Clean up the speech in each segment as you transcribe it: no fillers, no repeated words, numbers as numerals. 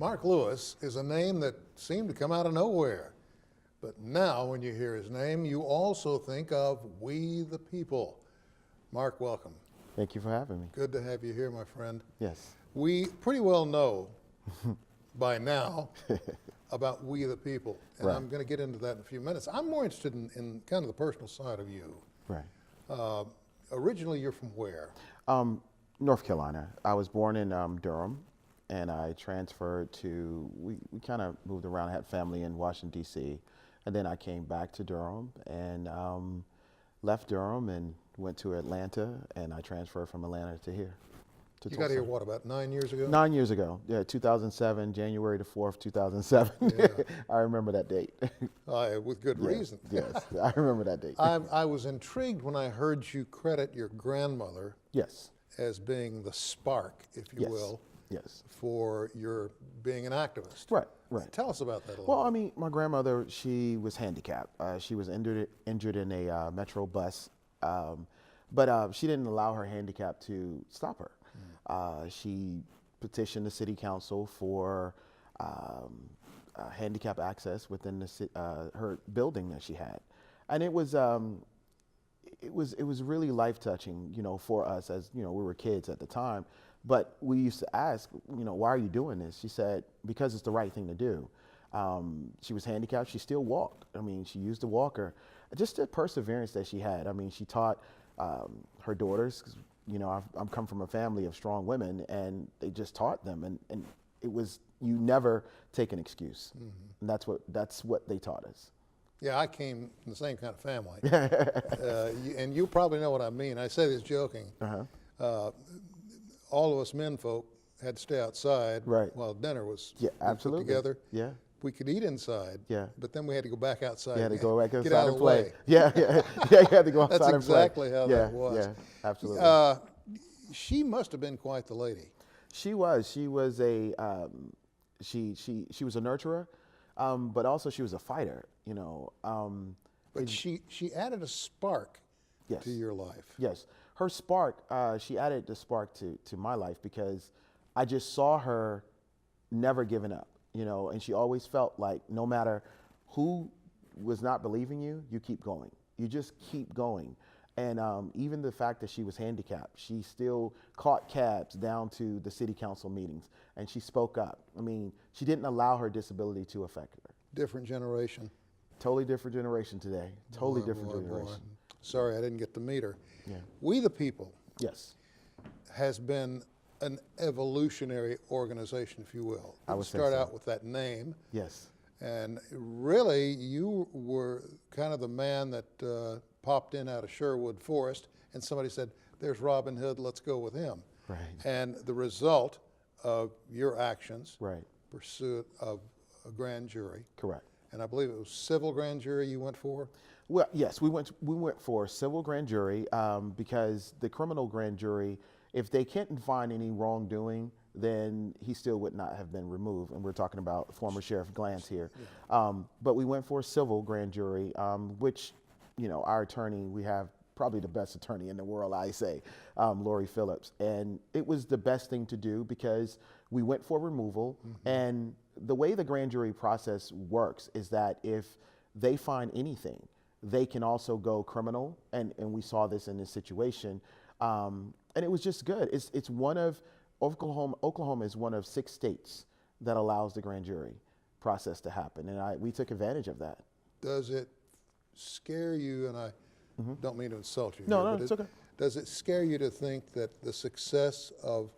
Marq Lewis is a name that seemed to come out of nowhere. But now when you hear his name, you also think of We the People. Marq, welcome. Thank you for having me. Good to have you here, my friend. Yes. We pretty well know by now about We the People, and Right. I'm going to get into that in a few minutes. I'm more interested in kind of the personal side of you. Right. Originally, you're from where? North Carolina. I was born in Durham, and I transferred to, we kind of moved around. I had family in Washington, D.C., and then I came back to Durham and left Durham and went to Atlanta, and I transferred from Atlanta to here. You got here, what, about 9 years ago? 9 years ago, yeah, 2007, January the 4th, 2007. Yeah. I remember that date. With good reason. Yes, I remember that date. I was intrigued when I heard you credit your grandmother Yes. as being the spark, if you Yes. will, Yes. for your being an activist. Right, right. Tell us about that a little Well, bit. I mean, my grandmother, she was handicapped. She was injured in a metro bus, but she didn't allow her handicap to stop her. She petitioned the city council for handicap access within the her building that she had, and it was really life touching, you know, for us, as you know, we were kids at the time. But we used to ask, you know, why are you doing this? She said, because it's the right thing to do. She was handicapped. She still walked. I mean, she used a walker. Just the perseverance that she had. I mean, she taught her daughters. 'Cause, you know, I'm come from a family of strong women, and they just taught them. And it was, you never take an excuse. Mm-hmm. And that's what they taught us. Yeah, I came from the same kind of family. And you probably know what I mean. I say this joking. Uh-huh. All of us men folk had to stay outside Right. while dinner was absolutely. put together. Yeah. We could eat inside, Yeah. but then we had to go back outside. You had to go back get outside out and of the play. way. Yeah, you had to go outside That's and play. exactly how that was. Yeah, absolutely. She must have been quite the lady. She was. She was a she was a nurturer, but also she was a fighter. You know. But she added a spark Yes. to your life. Yes, her spark. She added the spark to my life because I just saw her never giving up. You know, and she always felt like no matter who was not believing you, you keep going. You just keep going. And even the fact that she was handicapped, she still caught cabs down to the city council meetings, and she spoke up. I mean, she didn't allow her disability to affect her. Different generation. Totally different generation today. Totally Boy, different boy, generation. boy. Sorry, I didn't get to meet her. Yeah. We the People Yes. has been an evolutionary organization, if you will. I would say start so. out with that name. Yes. And really, you were kind of the man that popped in out of Sherwood Forest, and somebody said, there's Robin Hood, let's go with him. Right. And the result of your actions, Right. pursuit of a grand jury, Correct. and I believe it was civil grand jury you went for? Well, yes, we went for civil grand jury because the criminal grand jury, if they can't find any wrongdoing, then he still would not have been removed. And we're talking about former Sheriff Glantz here. Yeah. But we went for a civil grand jury, which, you know, our attorney, we have probably the best attorney in the world, I say, Lori Phillips. And it was the best thing to do because we went for removal. Mm-hmm. And the way the grand jury process works is that if they find anything, they can also go criminal. And we saw this in this situation. And it was just good. It's one of, Oklahoma is one of 6 states that allows the grand jury process to happen. And we took advantage of that. Does it scare you, and I don't mean to insult you. No, here, no, but it's okay. Does it scare you to think that the success of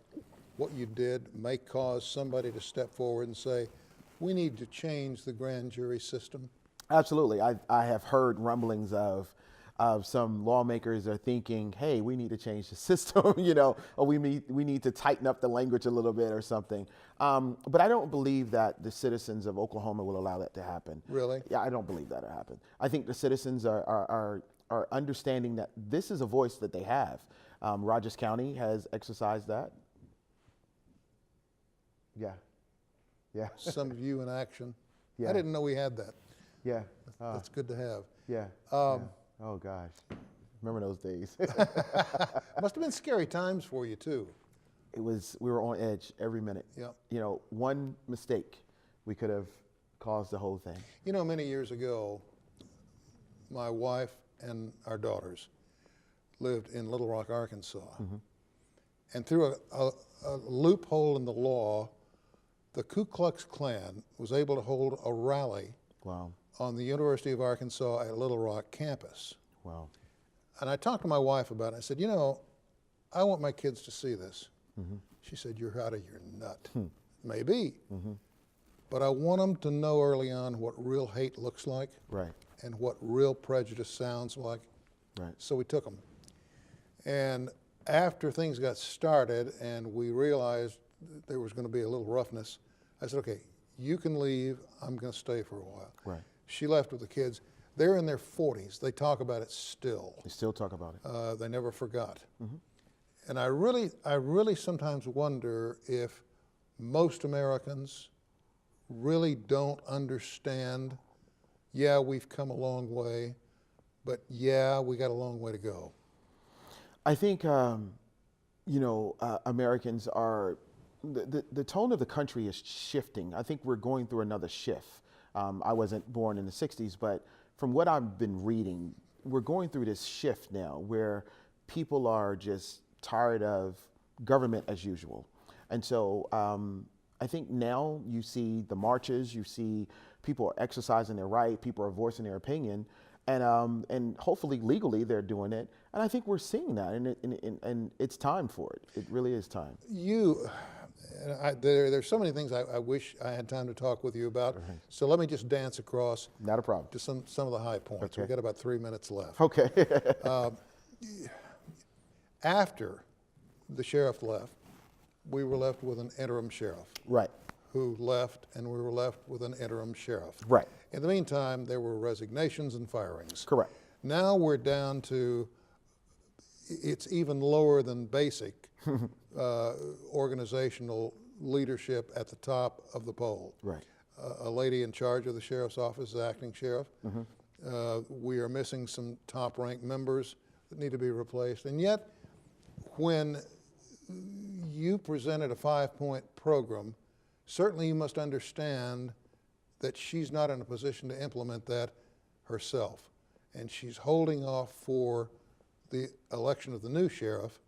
what you did may cause somebody to step forward and say, we need to change the grand jury system? Absolutely. I have heard rumblings of some lawmakers are thinking, hey, we need to change the system, you know, or we need to tighten up the language a little bit or something. But I don't believe that the citizens of Oklahoma will allow that to happen. Really? Yeah, I don't believe that will happen. I think the citizens are understanding that this is a voice that they have. Rogers County has exercised that. Yeah. Yeah. Some of you in action. Yeah. I didn't know we had that. Yeah. That's good to have. Yeah. Yeah. Oh gosh. Remember those days. Must have been scary times for you too. we were on edge every minute. Yeah. You know, one mistake, we could have caused the whole thing. You know, many years ago, my wife and our daughters lived in Little Rock, Arkansas. And through a loophole in the law, the Ku Klux Klan was able to hold a rally Wow. on the University of Arkansas at Little Rock campus. Wow. And I talked to my wife about it. I said, you know, I want my kids to see this. She said, you're out of your nut. Maybe. But I want them to know early on what real hate looks like. Right. And what real prejudice sounds like. Right. So we took them. And after things got started and we realized there was going to be a little roughness, I said, okay, you can leave. I'm going to stay for a while. Right. She left with the kids. They're in their 40s. They talk about it still. They still talk about it. They never forgot. And I really sometimes wonder if most Americans really don't understand, yeah, we've come a long way, but yeah, we got a long way to go. I think, you know, Americans are, the tone of the country is shifting. I think we're going through another shift. I wasn't born in the 60s, but from what I've been reading, we're going through this shift now where people are just tired of government as usual. And so I think now you see the marches, you see people are exercising their right, people are voicing their opinion, and hopefully legally they're doing it. And I think we're seeing that, and it's time for it. It really is time. There's so many things I wish I had time to talk with you about. Right. So let me just dance across Not a problem. to some of the high points. Okay. We've got about 3 minutes left. Okay. After the sheriff left, we were left with an interim sheriff Right. who left, and we were left with an interim sheriff. Right. In the meantime, there were resignations and firings. Correct. Now we're down to, it's even lower than basic organizational leadership at the top of the pole. Right. A lady in charge of the sheriff's office is acting sheriff. We are missing some top-ranked members that need to be replaced. And yet, when you presented a 5-point program, certainly you must understand that she's not in a position to implement that herself. And she's holding off for the election of the new sheriff,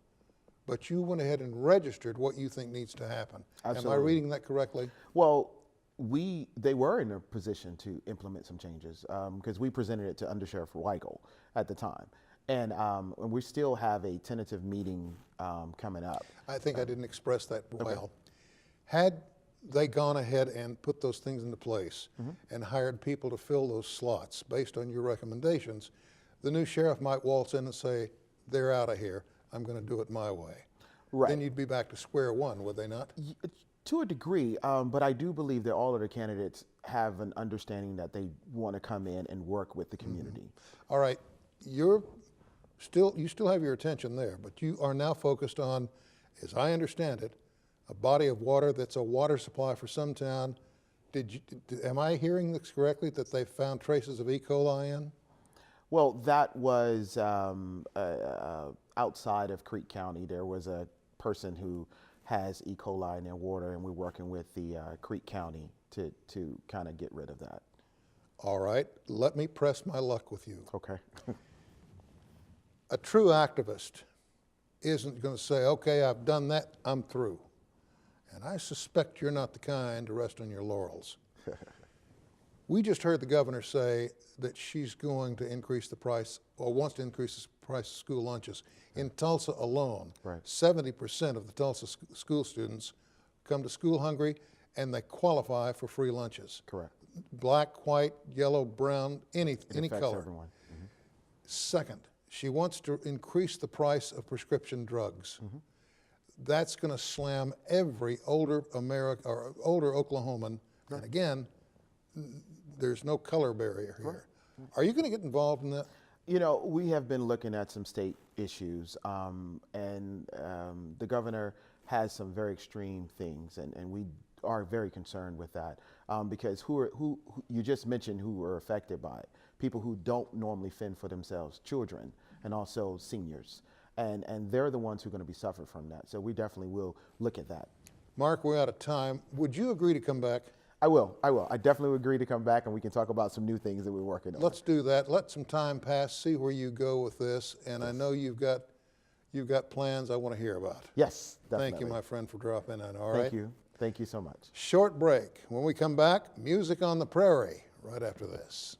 but you went ahead and registered what you think needs to happen. Absolutely. Am I reading that correctly? Well, they were in a position to implement some changes because we presented it to Under Sheriff Weigel at the time. And we still have a tentative meeting coming up. I think I didn't express that well. Had they gone ahead and put those things into place and hired people to fill those slots based on your recommendations, the new sheriff might waltz in and say, they're out of here, I'm going to do it my way. Right. Then you'd be back to square one, would they not? To a degree, but I do believe that all of the candidates have an understanding that they want to come in and work with the community. All right, you still have your attention there, but you are now focused on, as I understand it, a body of water that's a water supply for some town. Am I hearing this correctly, that they found traces of E. coli in? Well, that was outside of Creek County. There was a person who has E. coli in their water, and we're working with the Creek County to kind of get rid of that. All right, let me press my luck with you. Okay. A true activist isn't going to say, okay, I've done that, I'm through. And I suspect you're not the kind to rest on your laurels. We just heard the governor say that she's going to increase the price, or wants to increase the price of school lunches. In Tulsa alone, Right. 70% of the Tulsa school students come to school hungry, and they qualify for free lunches. Correct. Black, white, yellow, brown, any It affects color. everyone. Second, she wants to increase the price of prescription drugs. That's going to slam every older Oklahoman. And again, there's no color barrier here. Are you going to get involved in that? You know, we have been looking at some state issues, and the governor has some very extreme things, and we are very concerned with that because who you just mentioned who were affected by it. People who don't normally fend for themselves, children, and also seniors. and they're the ones who are going to be suffering from that. So we definitely will look at that. Mark, we're out of time. Would you agree to come back? I will. I definitely would agree to come back, and we can talk about some new things that we're working on. Let's do that. Let some time pass, see where you go with this. And I know you've got plans I want to hear about. Yes, definitely. Thank you, my friend, for dropping in. All right. Thank you. Thank you so much. Short break. When we come back, music on the prairie right after this.